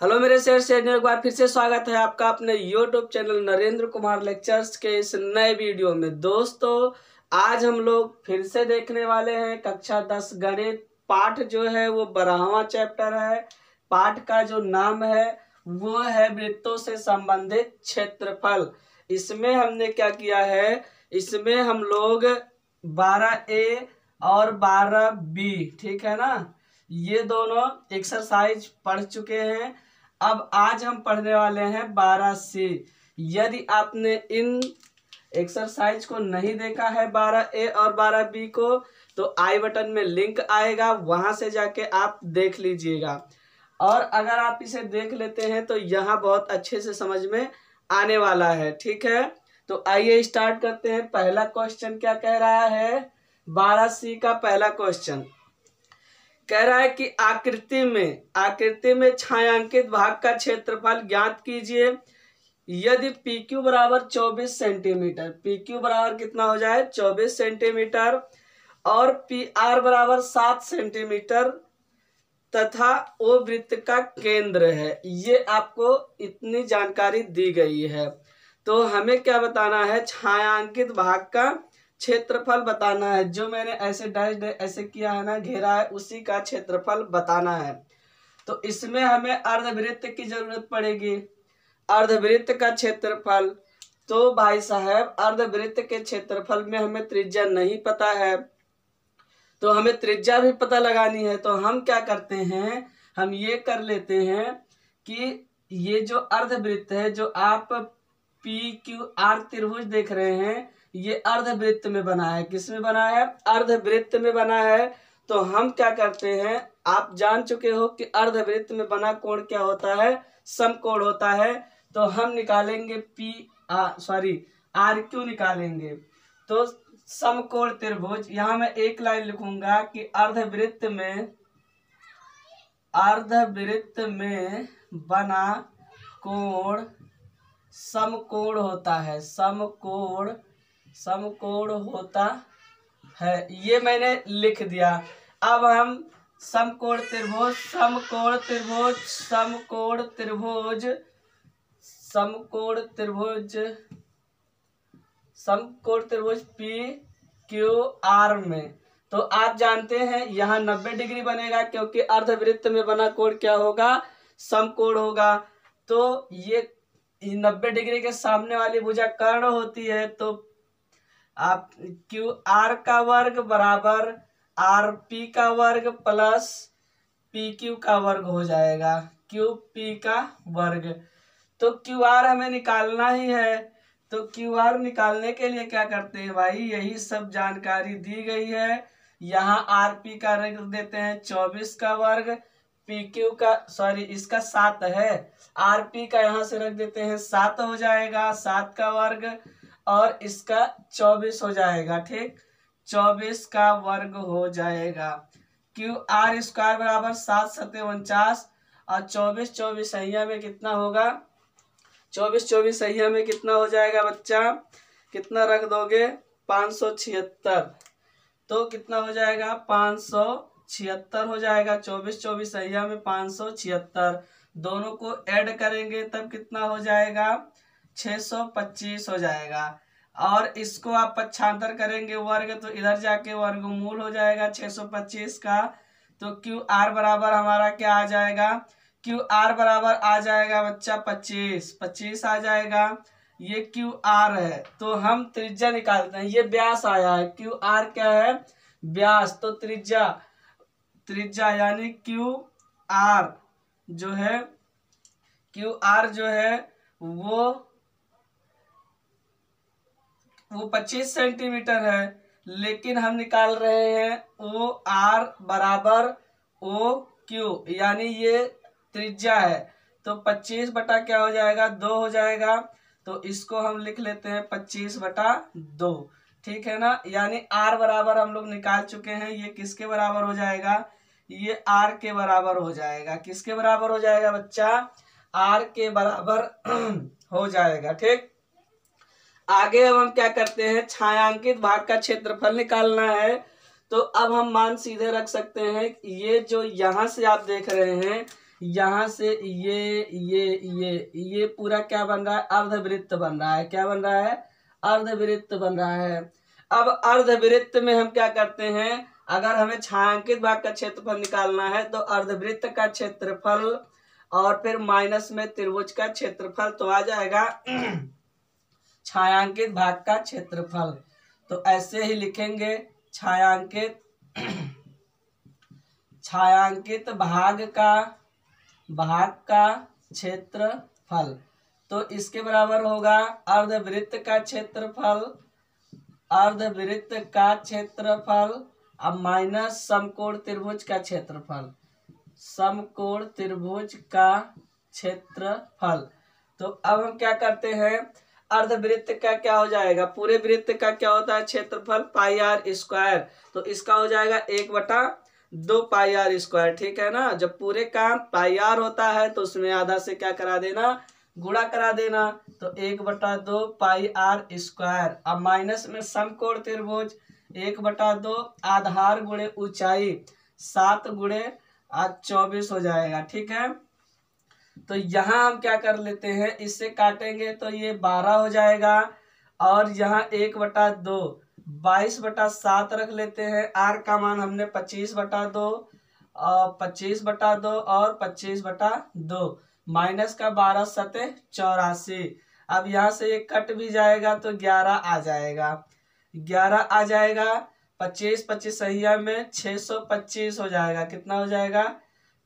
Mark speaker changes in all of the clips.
Speaker 1: Hello मेरे share से एक बार फिर से स्वागत है आपका अपने YouTube channel Narendra Kumar lectures के इस नए वीडियो में। दोस्तों आज हम लोग फिर से देखने वाले हैं कक्षा 10 गणित पाठ जो है वो 12वां चैप्टर है। पाठ का जो नाम है वो है वृत्तों से संबंधित क्षेत्रफल। इसमें हमने क्या किया है, इसमें हम लोग 12A और 12B, ठीक है ना, ये दोनों एक्सरसाइज पढ़ चुके हैं। अब आज हम पढ़ने वाले हैं 12C। यदि आपने इन एक्सरसाइज को नहीं देखा है 12A और 12B को, तो आई बटन में लिंक आएगा, वहां से जाके आप देख लीजिएगा। और अगर आप इसे देख लेते हैं तो यहाँ बहुत अच्छे से समझ में आने वाला है, ठीक है। तो आइए स्टार्ट करते हैं। पहला क्वेश्चन क्या कह रहा है, 12C का पहला क्वेश्चन कह रहा है कि आकृति में छायांकित भाग का क्षेत्रफल ज्ञात कीजिए। यदि PQ बराबर 24 सेंटीमीटर, PQ बराबर कितना हो जाए 24 सेंटीमीटर, और PR बराबर 7 सेंटीमीटर तथा वो वृत्त का केंद्र है। ये आपको इतनी जानकारी दी गई है। तो हमें क्या बताना है, छायांकित भाग का क्षेत्रफल बताना है। जो मैंने ऐसे डैश ऐसे किया है ना, घेरा है, उसी का क्षेत्रफल बताना है। तो इसमें हमें अर्धवृत्त की जरूरत पड़ेगी। अर्धवृत्त का क्षेत्रफल, तो भाई साहब अर्धवृत्त के क्षेत्रफल में हमें त्रिज्या नहीं पता है, तो हमें त्रिज्या भी पता लगानी है। तो हम क्या करते हैं, हम ये कर लेते हैं कि ये जो अर्धवृत्त है, जो आप PQR त्रिभुज देख रहे हैं, ये अर्धवृत्त में बना है। किस में बना है, अर्धवृत्त में बना है। तो हम क्या करते हैं, आप जान चुके हो कि अर्धवृत्त में बना कोण क्या होता है, समकोण होता है। तो हम निकालेंगे RQ निकालेंगे। तो समकोण त्रिभुज, यहां मैं एक लाइन लिखूंगा कि अर्धवृत्त में बना कोण समकोण होता है, समकोण होता है। ये मैंने लिख दिया। अब हम समकोण त्रिभुज PQR में, तो आप जानते हैं यहाँ 90 डिग्री बनेगा, क्योंकि अर्धवृत्त में बना कोण क्या होगा, समकोण होगा। तो ये 90 डिग्री के सामने वाली भुजा कर्ण होती है। तो आप QR का वर्ग बराबर RP का वर्ग प्लस PQ का वर्ग हो जाएगा, QP का वर्ग। तो QR हमें निकालना ही है। तो QR निकालने के लिए क्या करते हैं भाई, यही सब जानकारी दी गई है। यहाँ RP का रख देते हैं 24 का वर्ग, PQ का इसका 7 है, RP का यहाँ से रख देते हैं 7 हो जाएगा, 7 का वर्ग, और इसका 24 हो जाएगा, ठीक, 24 का वर्ग हो जाएगा। QR स्क्वायर बराबर 7 सत्ते 49, और 24 सहिया में कितना होगा, 24 सहिया में कितना हो जाएगा बच्चा, कितना रख दोगे, 576। तो कितना हो जाएगा, 576 हो जाएगा। 24 सहिया में 576, दोनों को ऐड करेंगे तब कितना हो जाएगा, 625 हो जाएगा। और इसको आप पक्षांतर करेंगे वर्ग, तो इधर जाके वर्गमूल हो जाएगा 625 का। तो QR बराबर हमारा क्या आ जाएगा, QR बराबर आ जाएगा बच्चा 25 आ जाएगा। ये QR है। तो हम त्रिज्या निकालते हैं, ये व्यास आया है, QR क्या है, व्यास। तो त्रिज्या यानी QR जो है वो 25 सेंटीमीटर है, लेकिन हम निकाल रहे हैं OR बराबर OQ, यानी ये त्रिज्या है। तो 25 बटा क्या हो जाएगा, 2 हो जाएगा। तो इसको हम लिख लेते हैं 25 बटा 2, ठीक है ना। यानी R बराबर हम लोग निकाल चुके हैं। ये किसके बराबर हो जाएगा, ये R के बराबर हो जाएगा। किसके बराबर हो जाएगा बच्चा, R के बराबर हो जाएगा, ठीक। आगे अब हम क्या करते हैं, छायांकित भाग का क्षेत्रफल निकालना है। तो अब हम मान सीधे रख सकते हैं। ये जो यहाँ से आप देख रहे हैं, यहाँ से ये पूरा क्या बन रहा है, अर्धवृत्त बन रहा है। क्या बन रहा है, अर्धवृत्त बन रहा है। अब अर्धवृत्त में हम क्या करते हैं, अगर हमें छायांकित भाग का क्षेत्रफल निकालना है तो अर्धवृत्त का क्षेत्रफल और फिर माइनस में त्रिभुज का क्षेत्रफल, तो आ जाएगा छायांकित भाग का क्षेत्रफल। तो ऐसे ही लिखेंगे, छायांकित भाग का क्षेत्रफल, तो इसके बराबर होगा अर्धवृत्त का क्षेत्रफल अब माइनस समकोण त्रिभुज का क्षेत्रफल, समकोण त्रिभुज का क्षेत्रफल। तो अब हम क्या करते हैं, अर्धवृत्त का क्या हो जाएगा, पूरे वृत्त का क्या होता है क्षेत्रफल, पाई आर स्क्वायर। तो इसका हो जाएगा 1/2 पाई आर स्क्वायर। ठीक है ना, जब पूरे का पाई आर होता है तो उसमें आधा से क्या करा देना, गुणा करा देना। तो 1/2 पाई आर स्क्वायर। अब माइनस में समकोण त्रिभुज 1/2 आधार गुणे ऊंचाई 7 गुणे 24 हो जाएगा। ठीक है, तो यहाँ हम क्या कर लेते हैं, इससे काटेंगे तो ये 12 हो जाएगा और यहाँ 1/2 22/7 रख लेते हैं। आर का मान हमने 25/2 और 25/2 और 25/2 माइनस का 12 7 84। अब यहाँ से ये कट भी जाएगा तो 11 आ जाएगा, 11 आ जाएगा। 25 25 सहिया में 625 हो जाएगा। कितना हो जाएगा,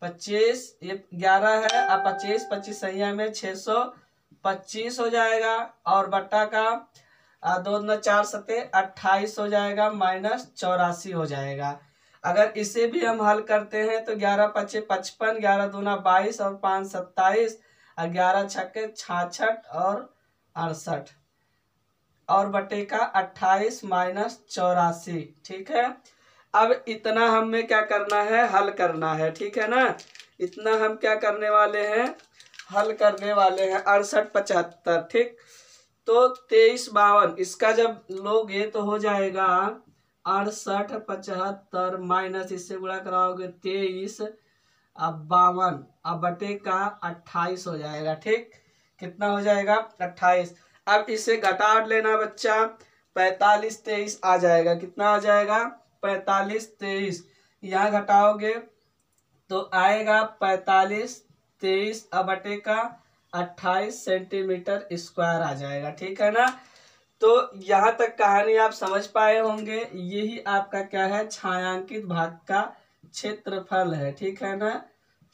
Speaker 1: 25, ये 11 है, अब 25 25 सहिया में 625 हो जाएगा और बट्टा का 2 दूना 4 7 28 हो जाएगा, माइनस 84 हो जाएगा। अगर इसे भी हम हल करते हैं तो 11 5 55, 11 दूना 22 और 5 27 और 11 छक्के 66 और 68 और बटे का 28 माइनस 84। ठीक है, अब इतना हमें क्या करना है, हल करना है। ठीक है ना, इतना हम क्या करने वाले हैं, हल करने वाले हैं। 68 75, ठीक, तो 23 52 इसका जब लोगे तो हो जाएगा 68 75 माइनस इससे गुणा कराओगे 23 अब 52 अब बटे का 28 हो जाएगा। ठीक, कितना हो जाएगा 28। अब इसे घटा लेना बच्चा, 45 23 आ जाएगा। कितना आ जाएगा 45 23, यहाँ घटाओगे तो आएगा 45 23 अब बटे का 28 सेंटीमीटर स्क्वायर आ जाएगा। ठीक है ना, तो यहाँ तक कहानी आप समझ पाए होंगे। यही आपका क्या है, छायांकित भाग का क्षेत्रफल है। ठीक है ना,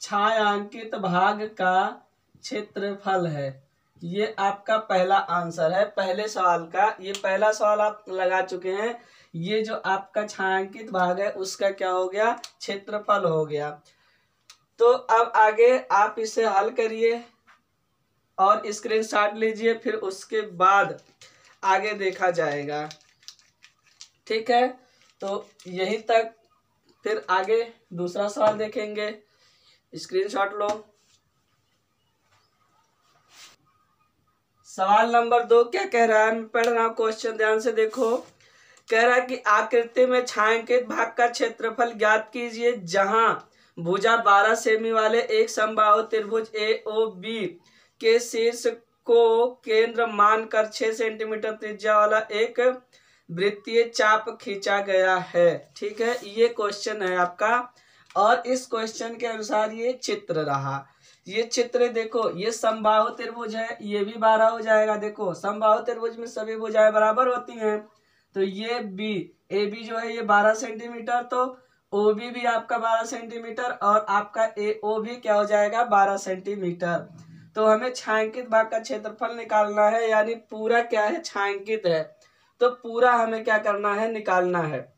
Speaker 1: छायांकित भाग का क्षेत्रफल है। ये आपका पहला आंसर है पहले सवाल का। ये पहला सवाल आप लगा चुके हैं। ये जो आपका छायांकित भाग है उसका क्या हो गया, क्षेत्रफल हो गया। तो अब आगे आप इसे हल करिए और स्क्रीनशॉट लीजिए, फिर उसके बाद आगे देखा जाएगा। ठीक है, तो यहीं तक, फिर आगे दूसरा सवाल देखेंगे। स्क्रीनशॉट लो। सवाल नंबर 2 क्या कह रहा है, मैं पढ़ रहा हूं, क्वेश्चन ध्यान से देखो। कह रहा है कि आकृति में छायांकित भाग का क्षेत्रफल ज्ञात कीजिए जहां भुजा 12 सेमी वाले एक समबाहु त्रिभुज AOB के शीर्ष को केंद्र मानकर 6 सेंटीमीटर त्रिज्या वाला एक वृत्तीय चाप खींचा गया है। ठीक है, ये क्वेश्चन है आपका और इस क्वेश्चन के अनुसार ये चित्र रहा। ये चित्र देखो, ये समबाहु त्रिभुज है, ये भी 12 हो जाएगा। देखो समबाहु त्रिभुज में सभी भुजाएं बराबर होती हैं, तो ये AB जो है ये 12 सेंटीमीटर, तो OB भी आपका 12 सेंटीमीटर और आपका AO भी क्या हो जाएगा 12 सेंटीमीटर। तो हमें छायांकित भाग का क्षेत्रफल निकालना है, यानी पूरा क्या है छायांकित है, तो पूरा हमें क्या करना है, निकालना है।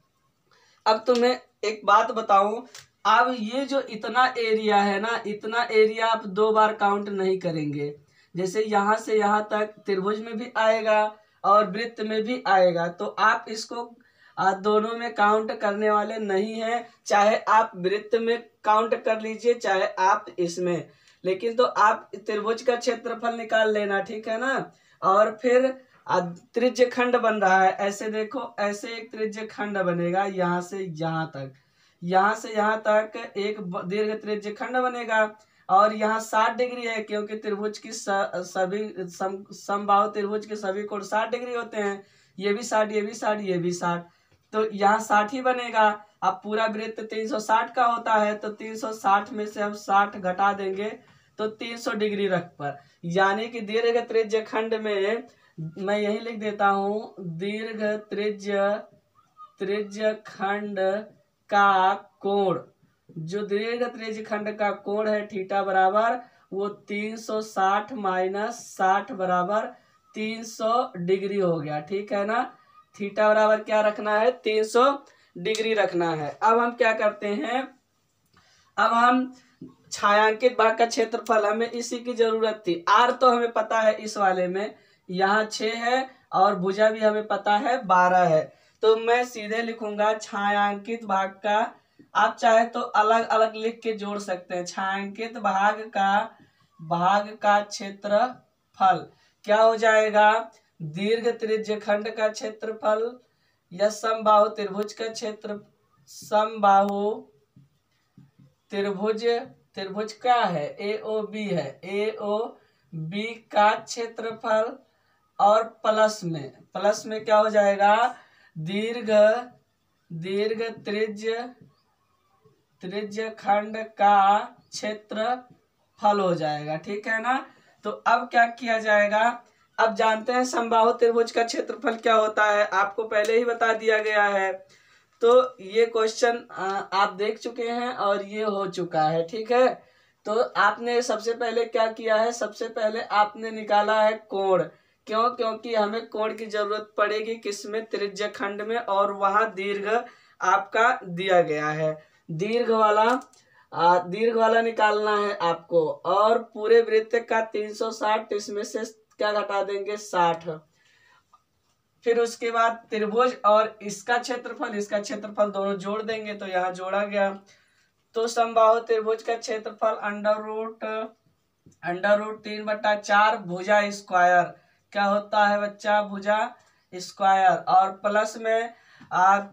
Speaker 1: अब तुम्हें एक बात बताऊं, अब ये जो इतना एरिया है ना, इतना एरिया आप 2 बार काउंट नहीं करेंगे। जैसे यहाँ से यहाँ तक त्रिभुज में भी आएगा और वृत्त में भी आएगा, तो आप इसको दोनों में काउंट करने वाले नहीं हैं। चाहे आप वृत्त में काउंट कर लीजिए, चाहे आप इसमें, लेकिन तो आप त्रिभुज का क्षेत्रफल निकाल लेना। ठीक है ना, और फिर त्रिज्य खंड बन रहा है, ऐसे देखो, ऐसे एक त्रिज्य खंड बनेगा, यहाँ से यहाँ तक, यहाँ से यहाँ तक एक दीर्घ त्रिज्य खंड बनेगा। और यहाँ 60 डिग्री है, क्योंकि त्रिभुज की सभी समबाहु त्रिभुज के सभी कोण 60 डिग्री होते हैं। ये भी 60, ये भी 60, ये भी 60, तो यहाँ 60 ही बनेगा। अब पूरा वृत्त 360 का होता है, तो 360 में से हम 60 घटा देंगे तो 300 डिग्री रख पर, यानी कि दीर्घ त्रिज्य खंड में, मैं यही लिख देता हूँ, दीर्घ त्रिज्य खंड का कोण, जो दीर्घ त्रिज्य खंड का कोण है थीटा बराबर वो 360 माइनस 60 बराबर 300 डिग्री हो गया। ठीक है ना, थीटा बराबर क्या रखना है, 300 डिग्री रखना है। अब हम क्या करते हैं, अब हम छायांकित भाग का क्षेत्रफल, हमें इसी की जरूरत थी। आर तो हमें पता है इस वाले में, यहाँ 6 है और भुजा भी हमें पता है 12 है, तो मैं सीधे लिखूंगा छायांकित भाग का, आप चाहे तो अलग अलग लिख के जोड़ सकते हैं। छायांकित भाग का क्षेत्रफल क्या हो जाएगा, दीर्घ त्रिज्य खंड का क्षेत्रफल या समबाहु त्रिभुज का क्षेत्र, समबाहु त्रिभुज क्या है, AOB है, AOB का क्षेत्रफल, और प्लस में क्या हो जाएगा, दीर्घ त्रिज्य खंड का क्षेत्रफल हो जाएगा। ठीक है ना, तो अब क्या किया जाएगा, अब जानते हैं समबाहु त्रिभुज का क्षेत्रफल क्या होता है, आपको पहले ही बता दिया गया है। तो ये क्वेश्चन आप देख चुके हैं और ये हो चुका है। ठीक है, तो आपने सबसे पहले क्या किया है, सबसे पहले आपने निकाला है कोण, क्यों, क्योंकि हमें कोण की जरूरत पड़ेगी किसमें, त्रिज्य खंड में, और वहां दीर्घ आपका दिया गया है, दीर्घ वाला निकालना है आपको। और पूरे वृत्त का 360, इसमें से क्या घटा देंगे, 60। फिर उसके बाद त्रिभुज और इसका क्षेत्रफल दोनों जोड़ देंगे, तो यहाँ जोड़ा गया। तो समबाहु त्रिभुज का क्षेत्रफल अंडर रूट 3/4 भुजा स्क्वायर, क्या होता है बच्चा, भुजा स्क्वायर, और प्लस में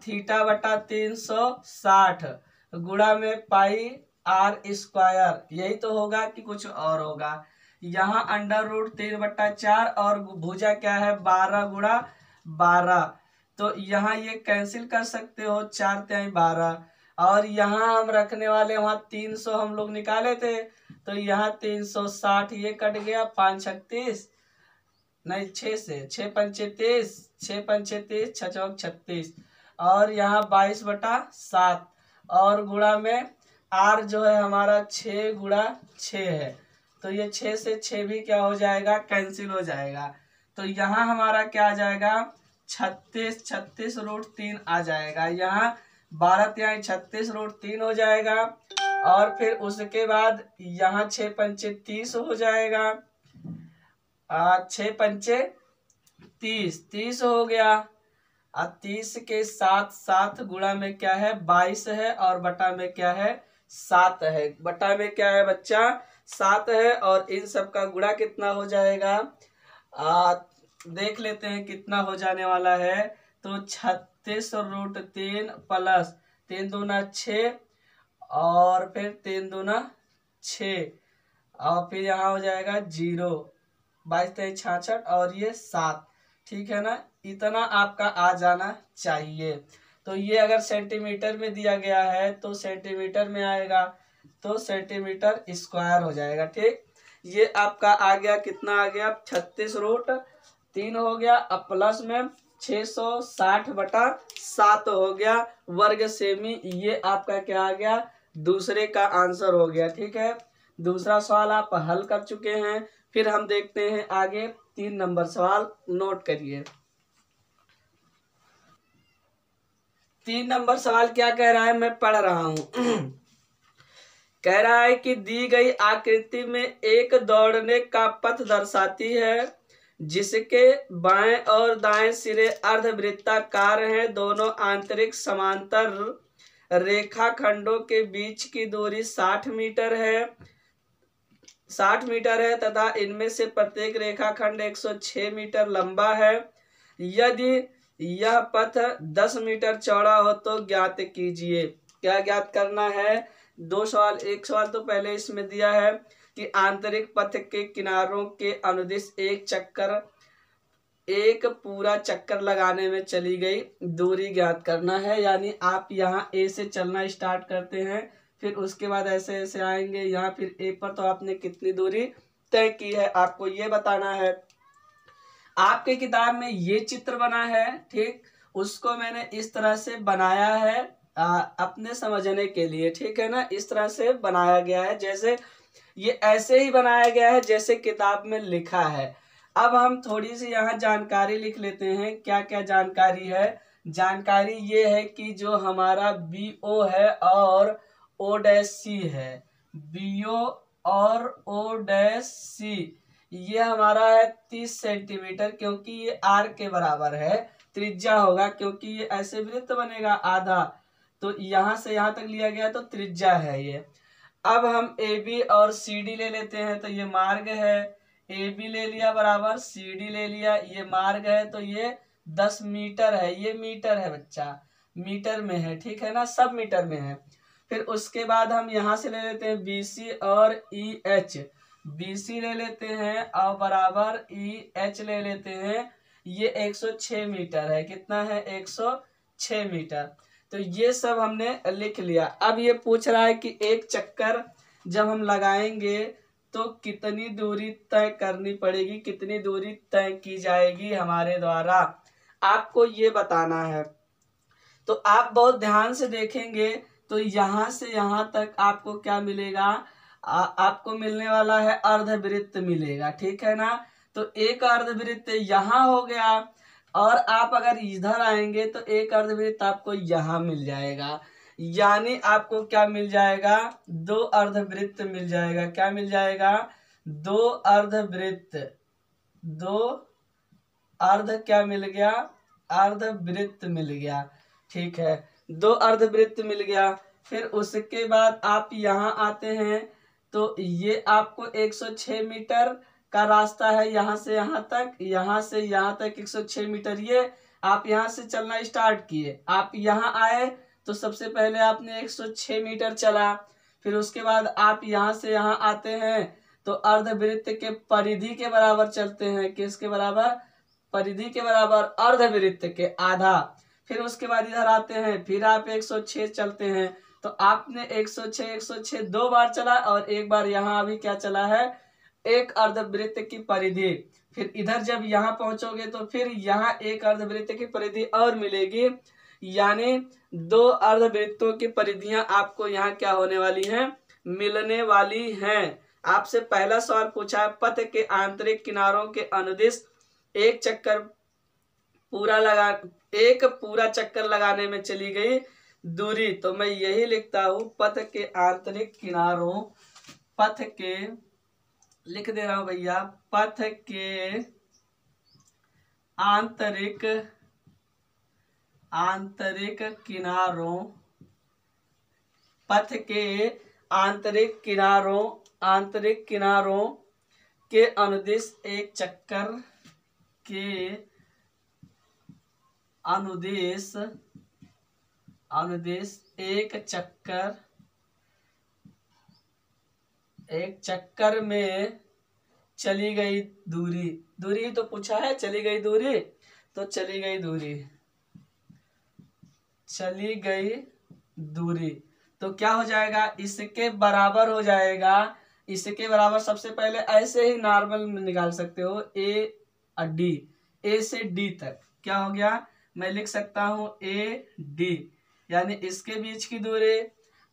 Speaker 1: थीटा बटा 360 गुणा में पाई आर स्क्वायर, यही तो होगा कि कुछ और होगा। यहाँ अंडर रूट 3/4 और भुजा क्या है 12 गुणा 12, तो यहाँ ये कैंसिल कर सकते हो, 4 तिहाई 12, और यहाँ हम रखने वाले, वहां 300 हम लोग निकाले थे, तो यहाँ 360 ये कट गया, 5 36 नहीं 6 से 6 पंचे 30, 6 पंचे 30, 6 चौक 36, और यहाँ 22/7, और गुणा में आर जो है हमारा 6 गुणा 6 है, तो ये 6 से 6 भी क्या हो जाएगा, कैंसिल हो जाएगा। तो यहाँ हमारा क्या आ जाएगा, 36 रूट 3 आ जाएगा, यहाँ 12 तिहाई 36 रूट 3 हो जाएगा, और फिर उसके बाद यहाँ 6 पंचे 30 हो जाएगा, 6 पंचे 30 हो गया, 30 के साथ 7 गुणा में क्या है 22 है, और बटा में क्या है 7 है, बटा में क्या है बच्चा 7 है, और इन सब का गुणा कितना हो जाएगा, देख लेते हैं कितना हो जाने वाला है। तो 36 रूट 3 प्लस 3 दूना 6, और फिर 3 दूना 6, और फिर यहाँ हो जाएगा 0, 22 तिहाई 66, और ये 7। ठीक है ना, इतना आपका आ जाना चाहिए। तो ये अगर सेंटीमीटर में दिया गया है तो सेंटीमीटर में आएगा, तो सेंटीमीटर स्क्वायर हो जाएगा। ठीक, ये आपका आ गया, कितना आ गया 36 रूट 3 हो गया, अब प्लस में 660/7 हो गया वर्ग सेमी, ये आपका क्या आ गया, दूसरे का आंसर हो गया। ठीक है, दूसरा सवाल आप हल कर चुके हैं। फिर हम देखते हैं आगे 3 नंबर सवाल, नोट करिए। 3 नंबर सवाल क्या कह रहा है, मैं पढ़ रहा हूं। कह रहा है कि दी गई आकृति में एक दौड़ने का पथ दर्शाती है, जिसके बाएं और दाएं सिरे अर्धवृत्ताकार हैं, दोनों आंतरिक समांतर रेखाखंडों के बीच की दूरी 60 मीटर है तथा इनमें से प्रत्येक रेखाखंड 106 मीटर लंबा है। यदि यह पथ 10 मीटर चौड़ा हो तो ज्ञात कीजिए। क्या ज्ञात करना है, दो सवाल, एक सवाल तो पहले इसमें दिया है कि आंतरिक पथ के किनारों के अनुदिश एक पूरा चक्कर लगाने में चली गई दूरी ज्ञात करना है। यानी आप यहाँ ए से चलना स्टार्ट करते हैं, फिर उसके बाद ऐसे ऐसे आएंगे यहाँ, फिर ए पर तो आपने कितनी दूरी तय की है आपको ये बताना है। आपके किताब में ये चित्र बना है, ठीक, उसको मैंने इस तरह से बनाया है अपने समझने के लिए, ठीक है ना। इस तरह से बनाया गया है, जैसे ये ऐसे ही बनाया गया है जैसे किताब में लिखा है। अब हम थोड़ी सी यहाँ जानकारी लिख लेते हैं। क्या क्या जानकारी है? जानकारी ये है कि जो हमारा BO है और O' है, BO और O' ये हमारा है 30 सेंटीमीटर, क्योंकि ये R के बराबर है। त्रिज्या होगा क्योंकि ये ऐसे वृत्त बनेगा आधा, तो यहाँ से यहाँ तक लिया गया तो त्रिज्या है ये। अब हम AB और CD ले लेते हैं, तो ये मार्ग है। AB ले लिया बराबर CD ले लिया, ये मार्ग है, तो ये 10 मीटर है। ये मीटर है बच्चा, मीटर में है, ठीक है ना, सब मीटर में है। फिर उसके बाद हम यहाँ से ले लेते हैं BC और EH। BC ले लेते हैं और बराबर EH ले लेते हैं। ये 106 मीटर है। कितना है? 106 मीटर। तो ये सब हमने लिख लिया। अब ये पूछ रहा है कि एक चक्कर जब हम लगाएंगे तो कितनी दूरी तय करनी पड़ेगी, कितनी दूरी तय की जाएगी हमारे द्वारा, आपको ये बताना है। तो आप बहुत ध्यान से देखेंगे तो यहाँ से यहाँ तक आपको क्या मिलेगा? आपको मिलने वाला है अर्धवृत्त मिलेगा, ठीक है ना। तो एक अर्धवृत्त यहाँ हो गया, और आप अगर इधर आएंगे तो एक अर्धवृत्त आपको यहाँ मिल जाएगा। यानी आपको क्या मिल जाएगा? 2 अर्धवृत्त मिल जाएगा। क्या मिल जाएगा? 2 अर्धवृत्त। 2 अर्ध क्या मिल गया? अर्धवृत्त मिल गया, ठीक है, 2 अर्धवृत्त मिल गया। फिर उसके बाद आप यहाँ आते हैं तो ये आपको 106 मीटर का रास्ता है, यहाँ से यहाँ तक, यहाँ से यहाँ तक 106 मीटर। ये आप यहाँ से चलना स्टार्ट किए, आप यहाँ आए तो सबसे पहले आपने 106 मीटर चला। फिर उसके बाद आप यहाँ से यहाँ आते हैं तो अर्धवृत्त के परिधि के बराबर चलते हैं। किसके बराबर? परिधि के बराबर, अर्धवृत्त के आधा। फिर उसके बाद इधर आते हैं, फिर आप 106 चलते हैं। तो आपने 106 2 बार चला, और एक बार यहाँ अभी क्या चला है? एक अर्धवृत्त की परिधि। फिर इधर जब यहाँ पहुंचोगे तो फिर यहाँ एक अर्धवृत्त की परिधि और मिलेगी। यानी 2 अर्धवृत्तों की परिधियां आपको यहाँ क्या होने वाली हैं? मिलने वाली हैं। आपसे पहला सवाल पूछा है, पथ के आंतरिक किनारों के अनुदिश एक पूरा चक्कर लगाने में चली गई दूरी। तो मैं यही लिखता हूं, पथ के आंतरिक किनारों, पथ के लिख दे रहा हूं भैया, पथ के आंतरिक किनारों, पथ के आंतरिक किनारों के अनुदिश एक चक्कर के अनुदेश एक चक्कर में चली गई दूरी तो पूछा है, चली गई दूरी, तो चली गई दूरी तो क्या हो जाएगा? इसके बराबर हो जाएगा। इसके बराबर सबसे पहले ऐसे ही नॉर्मल निकाल सकते हो, A से D तक क्या हो गया? मैं लिख सकता हूं AD, यानी इसके बीच की दूरी।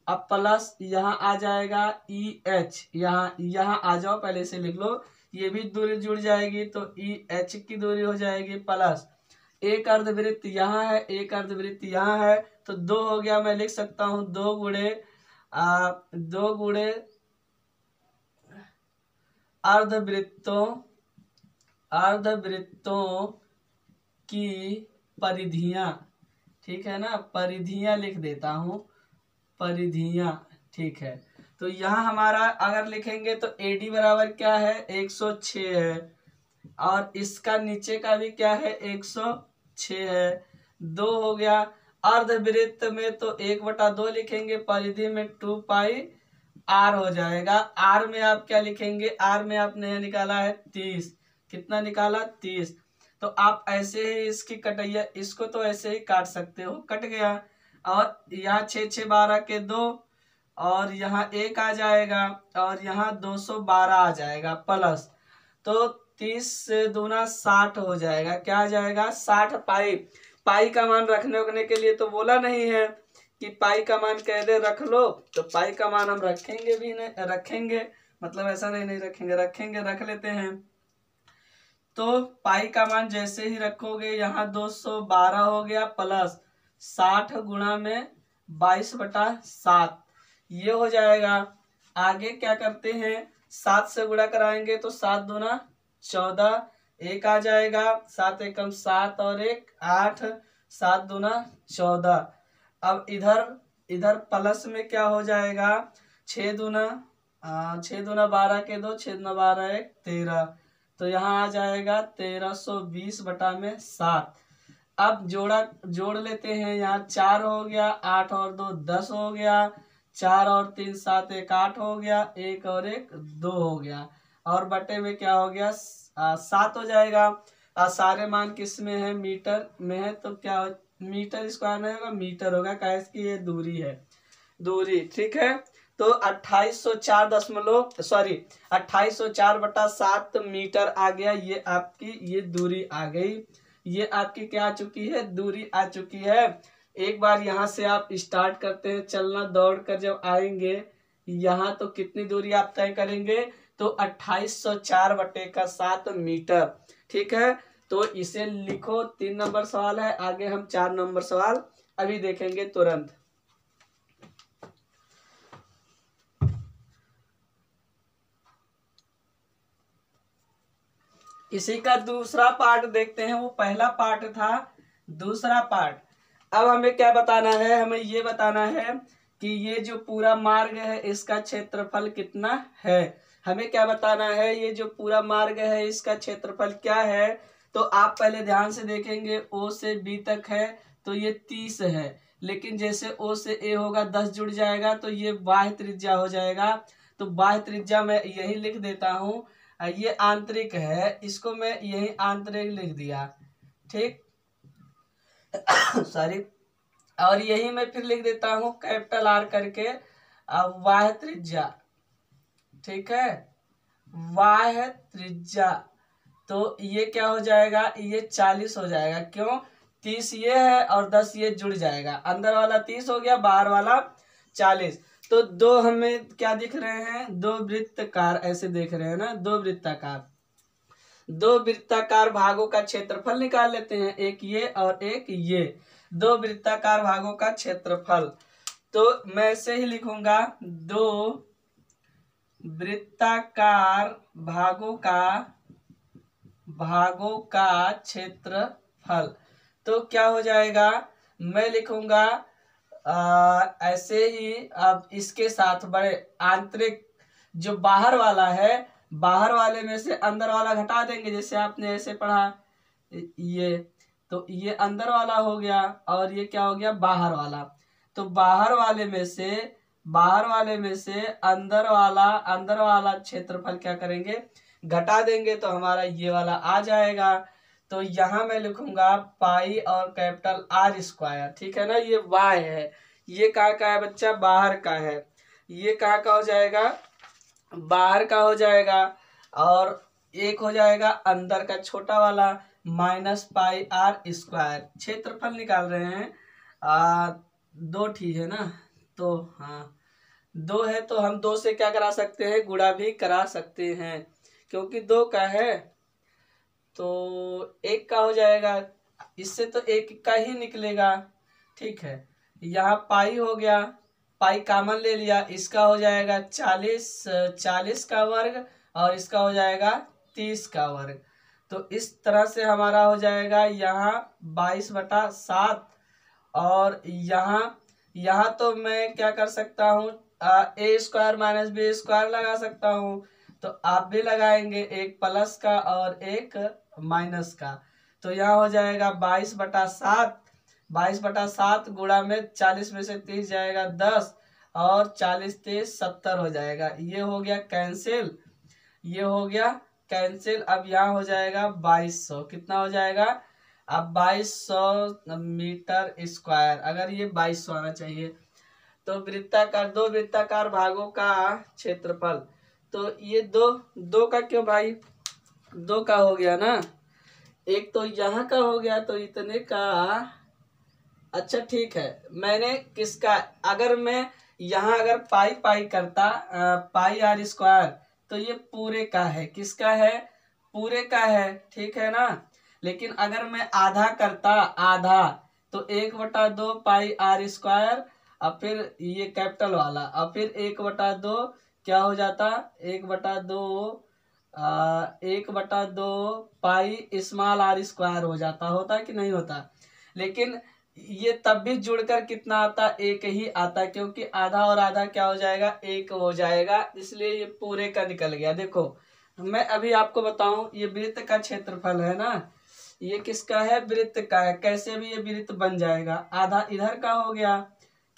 Speaker 1: अब प्लस यहाँ आ जाएगा EH, यहाँ आ जाओ, पहले से लिख लो, ये भी दूरी जुड़ जाएगी तो EH की दूरी हो जाएगी प्लस एक अर्धवृत्त यहाँ है, एक अर्धवृत्त यहाँ है, तो 2 हो गया। मैं लिख सकता हूँ 2 गुणे अर्धवृत्तों की परिधियां, ठीक है ना, परिधियां लिख देता हूं, परिधियां, ठीक है। तो यहाँ हमारा अगर लिखेंगे तो AD बराबर क्या है? 106 है, और इसका नीचे का भी क्या है? 106 है। 2 हो गया। अर्धवृत्त में तो 1/2 लिखेंगे, परिधि में 2πr हो जाएगा। आर में आप क्या लिखेंगे, आर में आपने निकाला है 30, कितना निकाला 30। तो आप ऐसे ही इसकी कटैया, इसको तो ऐसे ही काट सकते हो, कट गया। और यहाँ 6 6 12 के 2, और यहाँ 1 आ जाएगा, और यहाँ 212 आ जाएगा प्लस, तो 30 से दूना 60 हो जाएगा। क्या आ जाएगा 60 पाई। पाई का मान रखने के लिए तो बोला नहीं है कि पाई का मान कह दे रख लो, तो पाई का मान हम रखेंगे भी नहीं, रखेंगे मतलब ऐसा नहीं रखेंगे, रखेंगे, रख लेते हैं। तो पाई का मान जैसे ही रखोगे यहाँ 212 हो गया प्लस 60 गुणा में 22/7, ये हो जाएगा। आगे क्या करते हैं, 7 से गुणा कराएंगे तो 7 दूना 14, 1 आ जाएगा, 7 एकम 7 और 1 8, 7 दूना 14। अब इधर प्लस में क्या हो जाएगा, 6 दूना 12 के 2, 6 दूना 12 1 13, तो यहाँ आ जाएगा 1320/7। अब जोड़ लेते हैं, यहाँ 4 हो गया, 8 और 2 10 हो गया, 4 और 3 7 1 8 हो गया, 1 और 1 2 हो गया, और बटे में क्या हो गया 7 हो जाएगा। सारे मान किस में है, मीटर में है, तो क्या मीटर स्क्वायर में होगा, मीटर होगा, क्या इसकी ये दूरी है, दूरी, ठीक है। तो 2804 मीटर आ गया, ये आपकी ये दूरी आ गई, ये आपकी क्या आ चुकी है, दूरी आ चुकी है। एक बार यहाँ से आप स्टार्ट करते हैं चलना, दौड़ कर जब आएंगे यहाँ तो कितनी दूरी आप तय करेंगे, तो 2804/7 मीटर, ठीक है। तो इसे लिखो, 3 नंबर सवाल है, आगे हम 4 नंबर सवाल अभी देखेंगे तुरंत। इसी का दूसरा पार्ट देखते हैं, वो पहला पार्ट था, दूसरा पार्ट। अब हमें क्या बताना है, हमें ये बताना है कि ये जो पूरा मार्ग है इसका क्षेत्रफल कितना है। हमें क्या बताना है, ये जो पूरा मार्ग है इसका क्षेत्रफल क्या है। तो आप पहले ध्यान से देखेंगे, ओ से बी तक है तो ये 30 है, लेकिन जैसे ओ से ए होगा 10 जुड़ जाएगा तो ये बाह्य त्रिज्या हो जाएगा। तो बाह्य त्रिज्या मैं यही लिख देता हूँ, ये आंतरिक है, इसको मैं यही आंतरिक लिख दिया, ठीक सॉरी। और यही मैं फिर लिख देता हूँ कैपिटल आर करके, बाह्य त्रिज्या, ठीक है, बाह्य त्रिज्या। तो ये क्या हो जाएगा, ये 40 हो जाएगा, क्यों 30 ये है और 10 ये जुड़ जाएगा, अंदर वाला 30 हो गया, बाहर वाला 40। तो दो हमें क्या दिख रहे हैं, दो वृत्ताकार, ऐसे देख रहे हैं ना, दो वृत्ताकार भागों का क्षेत्रफल निकाल लेते हैं, एक ये और एक ये, दो वृत्ताकार भागों का क्षेत्रफल। तो मैं ऐसे ही लिखूंगा, दो वृत्ताकार भागों का क्षेत्रफल। तो क्या हो जाएगा, मैं लिखूंगा ऐसे ही। अब इसके साथ बड़े आंतरिक जो बाहर वाला है, बाहर वाले में से अंदर वाला घटा देंगे, जैसे आपने ऐसे पढ़ा, ये तो ये अंदर वाला हो गया और ये क्या हो गया बाहर वाला। तो बाहर वाले में से अंदर वाला क्षेत्रफल क्या करेंगे, घटा देंगे, तो हमारा ये वाला आ जाएगा। तो यहाँ मैं लिखूंगा पाई और कैपिटल आर स्क्वायर, ठीक है ना। ये वाई है, ये कहाँ का है बच्चा, बाहर का है, ये कहाँ का हो जाएगा, बाहर का हो जाएगा। और एक हो जाएगा अंदर का छोटा वाला, माइनस पाई आर स्क्वायर। क्षेत्रफल निकाल रहे हैं, 2 ठीक है ना, तो हाँ 2 है, तो हम 2 से क्या करा सकते हैं, गुणा भी करा सकते हैं, क्योंकि 2 का है तो 1 का हो जाएगा, इससे तो 1 का ही निकलेगा, ठीक है। यहाँ पाई हो गया, पाई कॉमन ले लिया, इसका हो जाएगा 40 का वर्ग और इसका हो जाएगा 30 का वर्ग। तो इस तरह से हमारा हो जाएगा यहाँ 22/7। और यहाँ तो मैं क्या कर सकता हूँ, ए स्क्वायर माइनस बी स्क्वायर लगा सकता हूँ, तो आप भी लगाएंगे, एक प्लस का और एक माइनस का। तो यहाँ हो जाएगा 22/7 22/7 गुणा में 40 में से 30 जाएगा 10 और 40 30 70 हो जाएगा। ये हो गया कैंसिल, ये हो गया कैंसिल। अब यहाँ हो जाएगा 2200, कितना हो जाएगा अब 2200 मीटर स्क्वायर। अगर ये 2200 आना चाहिए तो वृत्ताकार, दो वृत्ताकार भागों का क्षेत्रफल, तो ये दो का क्यों भाई, दो का हो गया ना, एक तो यहाँ का हो गया तो इतने का। अच्छा ठीक है, मैंने किसका, अगर मैं यहाँ अगर पाई पाई करता पाई आर स्क्वायर तो ये पूरे का है, किसका है, पूरे का है, ठीक है ना। लेकिन अगर मैं आधा करता, आधा, तो 1/2 पाई आर स्क्वायर और फिर ये कैपिटल वाला और फिर 1/2 क्या हो जाता, 1/2 पाई स्मॉल आर स्क्वायर हो जाता, होता कि नहीं होता। लेकिन ये तब भी जुड़कर कितना आता, एक ही आता, क्योंकि आधा और आधा क्या हो जाएगा, एक हो जाएगा, इसलिए ये पूरे का निकल गया। देखो मैं अभी आपको बताऊं, ये वृत्त का क्षेत्रफल है ना, ये किसका है, वृत्त का है। कैसे भी ये वृत्त बन जाएगा, आधा इधर का हो गया,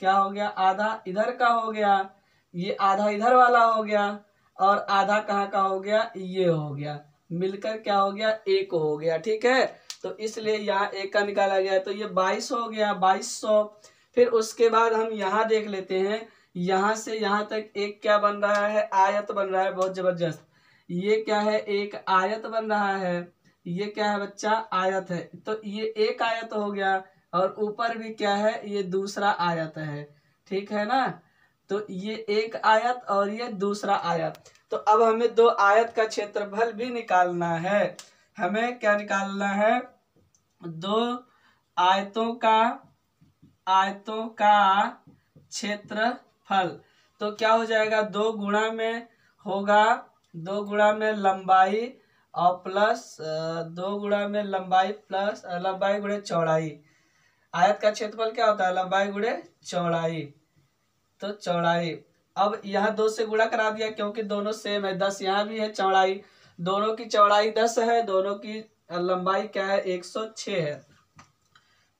Speaker 1: क्या हो गया, आधा इधर का हो गया, ये आधा इधर वाला हो गया और आधा कहाँ का हो गया, ये हो गया, मिलकर क्या हो गया, एक हो गया, ठीक है। तो इसलिए यहाँ एक का निकाला गया, तो ये 22 हो गया, 2200। फिर उसके बाद हम यहाँ देख लेते हैं, यहाँ से यहाँ तक एक क्या बन रहा है, आयत बन रहा है, बहुत जबरदस्त। ये क्या है, एक आयत बन रहा है, ये क्या है बच्चा, आयत है। तो ये एक आयत हो गया और ऊपर भी क्या है, ये दूसरा आयत है, ठीक है ना। तो ये एक आयत और ये दूसरा आयत। तो अब हमें दो आयत का क्षेत्रफल भी निकालना है। हमें क्या निकालना है, दो आयतों का क्षेत्रफल। तो क्या हो जाएगा, 2 गुणा में होगा, 2 गुणा में लंबाई और प्लस 2 गुणा में लंबाई प्लस लंबाई गुणे चौड़ाई। आयत का क्षेत्रफल क्या होता है, लंबाई गुणे चौड़ाई, तो चौड़ाई। अब यहाँ 2 से गुणा करा दिया क्योंकि दोनों सेम है, 10 यहाँ भी है, चौड़ाई दोनों की चौड़ाई 10 है, दोनों की लंबाई क्या है, 106 है।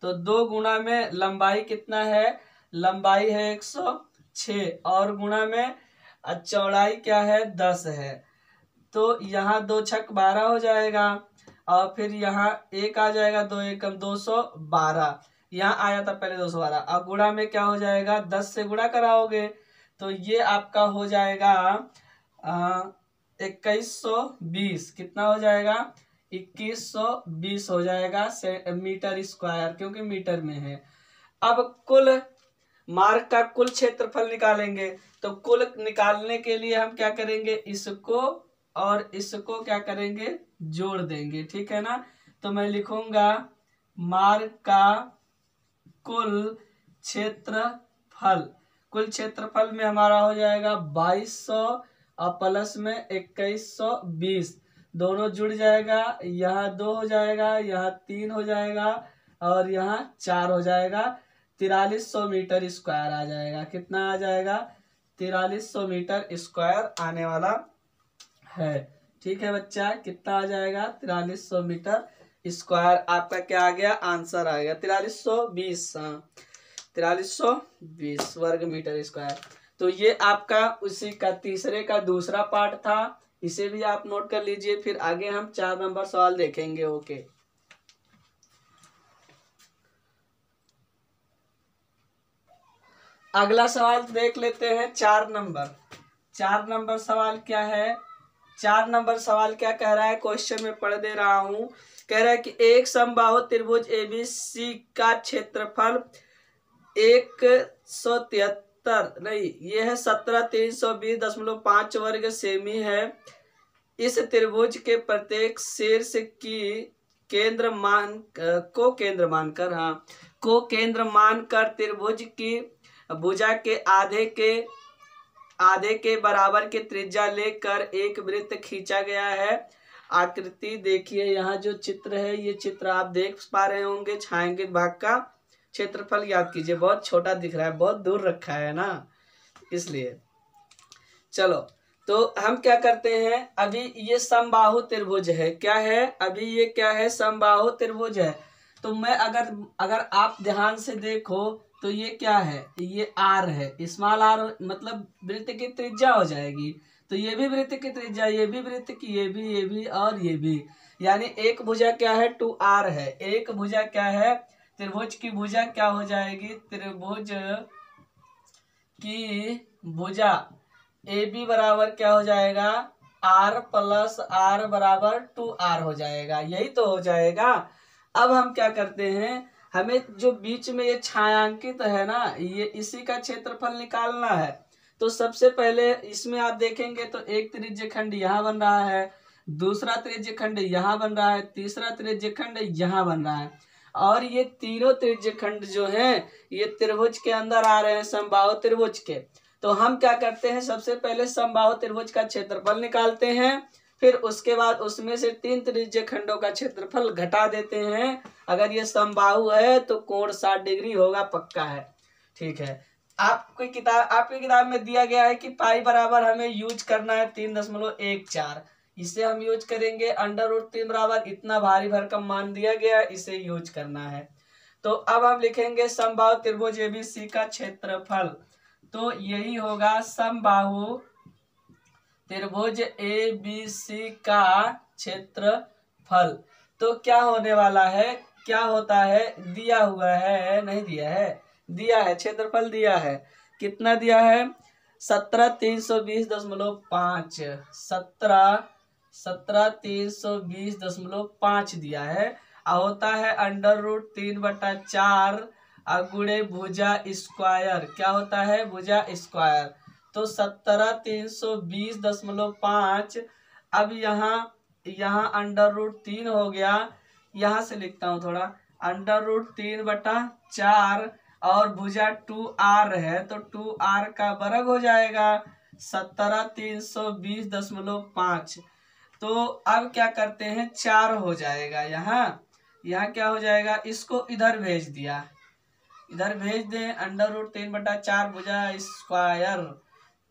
Speaker 1: तो 2 गुणा में लंबाई कितना है, लंबाई है 106 और गुणा में चौड़ाई क्या है, 10 है। तो यहाँ 2 छक 12 हो जाएगा और फिर यहाँ एक आ जाएगा, 2 एकम 212, यहाँ आया था पहले 212। अब गुणा में क्या हो जाएगा, 10 से गुणा कराओगे तो ये आपका हो जाएगा 2120, कितना हो जाएगा, 2120 हो जाएगा मीटर स्क्वायर, क्योंकि मीटर में है। अब कुल मार्ग का कुल क्षेत्रफल निकालेंगे, तो कुल निकालने के लिए हम क्या करेंगे, इसको और इसको क्या करेंगे, जोड़ देंगे, ठीक है ना। तो मैं लिखूंगा मार्ग का कुल क्षेत्रफल, कुल क्षेत्रफल में हमारा हो जाएगा 2200 और प्लस में 2120, दोनों जुड़ जाएगा, यहाँ 2 हो जाएगा, यहाँ 3 हो जाएगा और यहाँ 4 हो जाएगा, 4300 मीटर स्क्वायर आ जाएगा। कितना आ जाएगा, 4300 मीटर स्क्वायर आने वाला है, ठीक है बच्चा। कितना आ जाएगा, 4300 मीटर स्क्वायर आपका क्या आ गया, आंसर आ गया 4320, 4320 वर्ग मीटर स्क्वायर। तो ये आपका उसी का तीसरे का दूसरा पार्ट था, इसे भी आप नोट कर लीजिए। फिर आगे हम 4 नंबर सवाल देखेंगे। ओके, अगला सवाल देख लेते हैं, 4 नंबर। 4 नंबर सवाल क्या है, 4 नंबर सवाल क्या कह रहा है, क्वेश्चन में पढ़ दे रहा हूं। कह रहा है कि एक समबाहु त्रिभुज ABC का क्षेत्रफल 173 नहीं, ये है 17320.5 वर्ग सेमी है। इस त्रिभुज के प्रत्येक शीर्ष की केंद्र मानकर त्रिभुज की भुजा के आधे के बराबर की त्रिज्या लेकर एक वृत्त खींचा गया है। आकृति देखिए, यहाँ जो चित्र है, ये चित्र आप देख पा रहे होंगे, छायांकित भाग का क्षेत्रफल याद कीजिए, बहुत छोटा दिख रहा है, बहुत दूर रखा है ना, इसलिए। चलो, तो हम क्या करते हैं, अभी ये समबाहु त्रिभुज है, क्या है, अभी ये क्या है, समबाहु त्रिभुज है। तो मैं अगर आप ध्यान से देखो तो ये क्या है, ये आर है, स्मॉल आर मतलब वृत्त की त्रिज्या हो जाएगी। तो ये भी वृत्त की त्रिज्या, ये भी वृत्त की, ये भी और ये भी, यानी एक भुजा क्या है 2r है। एक भुजा क्या है, त्रिभुज की भुजा क्या हो जाएगी, त्रिभुज की भुजा ए बी बराबर क्या हो जाएगा, r प्लस r बराबर 2r हो जाएगा। यही तो हो जाएगा। अब हम क्या करते हैं, हमें जो बीच में ये छायांकित है ना, ये इसी का क्षेत्रफल निकालना है। तो सबसे पहले इसमें आप देखेंगे तो एक त्रिज्य खंड यहाँ बन रहा है, दूसरा त्रिज्य खंड यहाँ बन रहा है, तीसरा त्रिज्य खंड यहाँ बन रहा है, और ये तीनों त्रिज्य खंड जो हैं ये त्रिभुज के अंदर आ रहे हैं, समबाहु त्रिभुज के। तो हम क्या करते हैं, सबसे पहले समबाहु त्रिभुज का क्षेत्रफल निकालते हैं, फिर उसके बाद उसमें से 3 त्रिज्य खंडों का क्षेत्रफल घटा देते हैं। अगर ये समबाहु है तो कोण 60 डिग्री होगा, पक्का है। ठीक है, आपकी किताब में दिया गया है कि पाई बराबर हमें यूज करना है 3.14। इसे हम यूज करेंगे। √3 बराबर इतना भारी भरकम मान दिया गया, इसे यूज करना है। तो अब हम लिखेंगे समबाहु त्रिभुज एबीसी का क्षेत्रफल। तो यही होगा समबाहु त्रिभुज एबीसी का क्षेत्रफल। तो क्या होने वाला है, क्या होता है, दिया हुआ है, नहीं दिया है, दिया है, क्षेत्रफल दिया है। कितना दिया है, 17,320.5 17,320.5 दिया है। और होता है √3/4 गुणे भुजा स्क्वायर। क्या होता है, भुजा स्क्वायर। तो 17,320.5। अब यहाँ √3 हो गया, यहाँ से लिखता हूँ थोड़ा, √3/4 और भुजा 2r है तो 2r का वर्ग हो जाएगा 17,320.5। तो अब क्या करते हैं, 4 हो जाएगा यहाँ क्या हो जाएगा, इसको इधर भेज दिया, इधर भेज दें √3/4 भुजा स्क्वायर।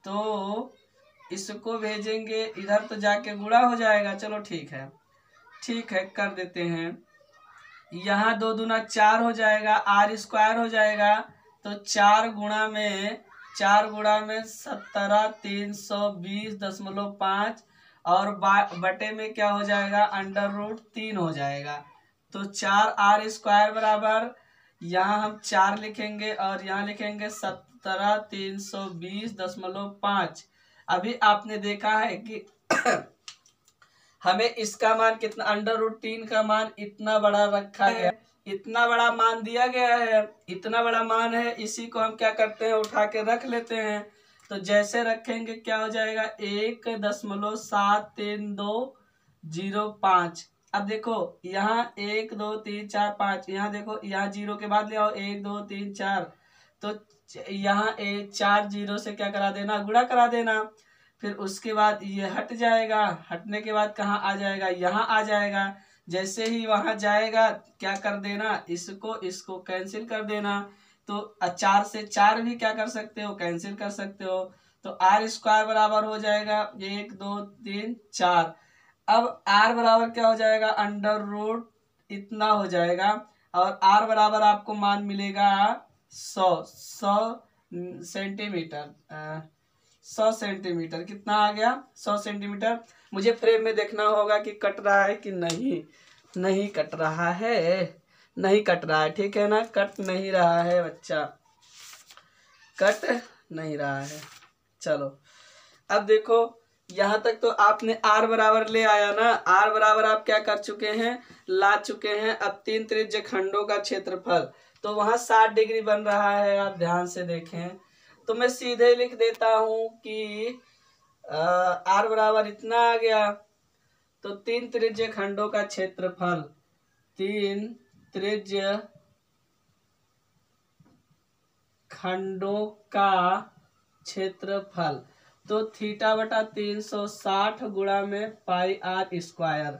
Speaker 1: तो इसको भेजेंगे इधर तो जाके गुणा हो जाएगा। चलो ठीक है, कर देते हैं। यहाँ 2 दूना 4 हो जाएगा, r स्क्वायर हो जाएगा। तो 4 गुणा में 17,320.5 और बटे में क्या हो जाएगा, √3 हो जाएगा। तो 4r स्क्वायर बराबर, यहाँ हम 4 लिखेंगे और यहाँ लिखेंगे 17,320.5। अभी आपने देखा है कि हमें इसका मान कितना, √3 का मान इतना बड़ा रखा गया, इतना बड़ा मान दिया गया है, इतना बड़ा मान है। इसी को हम क्या करते हैं, उठा के रख लेते हैं। तो जैसे रखेंगे क्या हो जाएगा, 1.7325। अब देखो यहाँ 1 2 3 4 5, यहाँ देखो, यहाँ 0 के बाद ले आओ 1 2 3 4। तो यहाँ 4 0 से क्या करा देना, गुणा करा देना। फिर उसके बाद ये हट जाएगा, हटने के बाद कहाँ आ जाएगा, यहाँ आ जाएगा। जैसे ही वहां जाएगा क्या कर देना, इसको कैंसिल कर देना। तो 4 से 4 भी क्या कर सकते हो, कैंसिल कर सकते हो। तो r स्क्वायर बराबर हो जाएगा 1 2 3 4। अब r बराबर क्या हो जाएगा, √ इतना हो जाएगा। और r बराबर आपको मान मिलेगा 100 सेंटीमीटर। 100 सेंटीमीटर कितना आ गया, 100 सेंटीमीटर। मुझे फ्रेम में देखना होगा कि कट रहा है कि नहीं कट रहा है, नहीं कट रहा है, ठीक है ना, कट नहीं रहा है बच्चा, कट नहीं रहा है। चलो अब देखो, यहाँ तक तो आपने r बराबर ले आया ना, r बराबर आप क्या कर चुके हैं, ला चुके हैं। अब 3 त्रिज्य खंडों का क्षेत्रफल, तो वहां 60 डिग्री बन रहा है, आप ध्यान से देखें। तो मैं सीधे लिख देता हूं कि r बराबर इतना आ गया। तो 3 त्रिज्य खंडों का क्षेत्रफल, 3 त्रिज्य खंडों का क्षेत्रफल, तो θ/360 गुणा में πr स्क्वायर।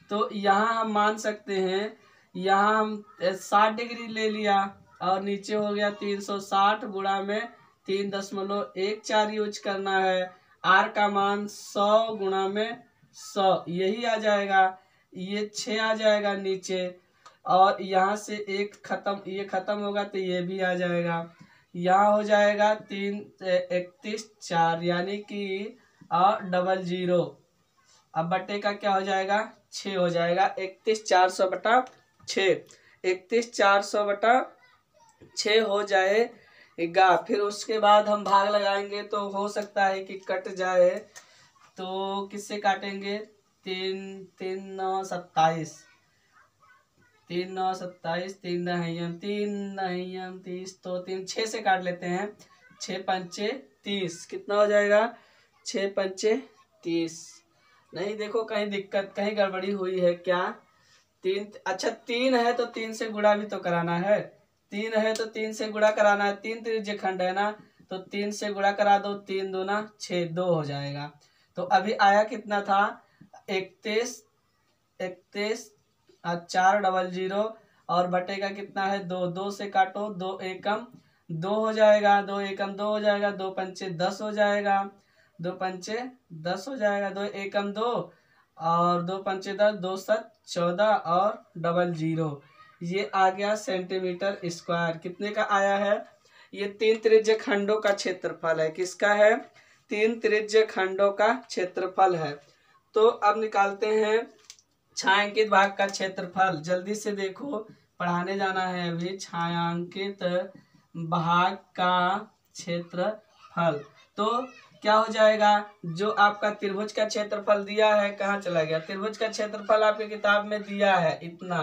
Speaker 1: तो यहाँ हम मान सकते हैं, यहाँ हम 60 डिग्री ले लिया और नीचे हो गया 360 गुणा में 3.14 यूज करना है। r का मान 100 गुणा में 100 यही आ जाएगा, ये 6 आ जाएगा नीचे। और यहाँ से एक खत्म, ये खत्म होगा तो ये भी आ जाएगा। यहाँ हो जाएगा 31 4 यानी कि और डबल जीरो। अब बटे का क्या हो जाएगा 6 हो जाएगा। 31 400 बटा 6, 31 400 बटा 6 हो जाएगा। फिर उसके बाद हम भाग लगाएंगे तो हो सकता है कि कट जाए, तो किससे काटेंगे, 3 9 27, 3 9 30, तो 6 से काट लेते हैं। 6 पंचे 30, कितना हो जाएगा 6 पंचे 30। नहीं देखो कहीं दिक्कत, कहीं गड़बड़ी हुई है क्या। 3, अच्छा 3 है तो 3 से गुणा भी तो कराना है। 3 है तो 3 से गुणा कराना है। 3 त्रिज्य खंड है ना, तो 3 से गुणा करा दो। 3 दूना 6, 2 हो जाएगा। तो अभी आया कितना था 31 4 डबल जीरो, और बटे का कितना है 2, 2 से काटो, 2 एकम 2 हो जाएगा, 2 एकम 2 हो जाएगा, 2 पंचे 10 हो जाएगा, 2 पंचे 10 हो जाएगा, 2 एकम 2 और 2 पंचे 10, 2 7 14 और डबल जीरो। ये आ गया सेंटीमीटर स्क्वायर। कितने का आया है, ये 3 त्रिज्य खंडों का क्षेत्रफल है। किसका है, 3 त्रिज्य खंडों का क्षेत्रफल है। तो अब निकालते हैं छायांकित भाग का क्षेत्रफल। जल्दी से देखो, पढ़ाने जाना है अभी। छायांकित भाग का क्षेत्रफल तो क्या हो जाएगा, जो आपका त्रिभुज का क्षेत्रफल दिया है, कहाँ चला गया, त्रिभुज का क्षेत्रफल आपकी किताब में दिया है इतना,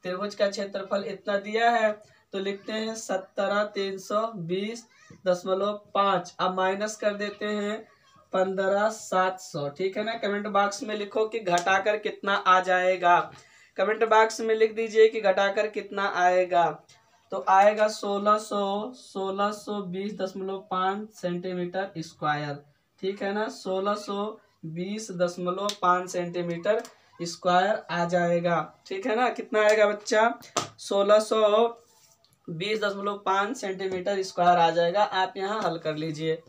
Speaker 1: त्रिभुज का क्षेत्रफल इतना दिया है, तो लिखते हैं 17,320.5। अब माइनस कर देते हैं 15,700। ठीक है ना। कमेंट बॉक्स में लिखो कि घटाकर कितना आ जाएगा। कमेंट बॉक्स में लिख दीजिए कि घटाकर कितना आएगा। तो आएगा 1620.5 सेंटीमीटर स्क्वायर। ठीक है ना, 1620.5 सेंटीमीटर स्क्वायर आ जाएगा। ठीक है ना, कितना आएगा बच्चा, 1620.5 सेंटीमीटर स्क्वायर आ जाएगा। आप यहाँ हल कर लीजिए।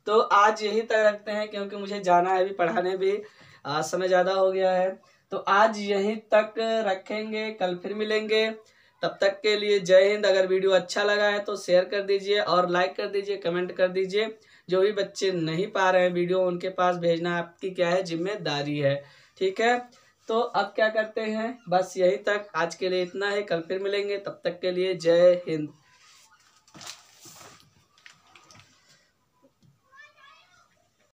Speaker 1: तो आज यही तक रखते हैं, क्योंकि मुझे जाना है, अभी पढ़ाने भी समय ज़्यादा हो गया है। तो आज यहीं तक रखेंगे, कल फिर मिलेंगे। तब तक के लिए जय हिंद। अगर वीडियो अच्छा लगा है तो शेयर कर दीजिए और लाइक कर दीजिए, कमेंट कर दीजिए। जो भी बच्चे नहीं पा रहे हैं वीडियो, उनके पास भेजना आपकी क्या है, जिम्मेदारी है। ठीक है, तो अब क्या करते हैं, बस यही तक, आज के लिए इतना है। कल फिर मिलेंगे, तब तक के लिए जय हिंद।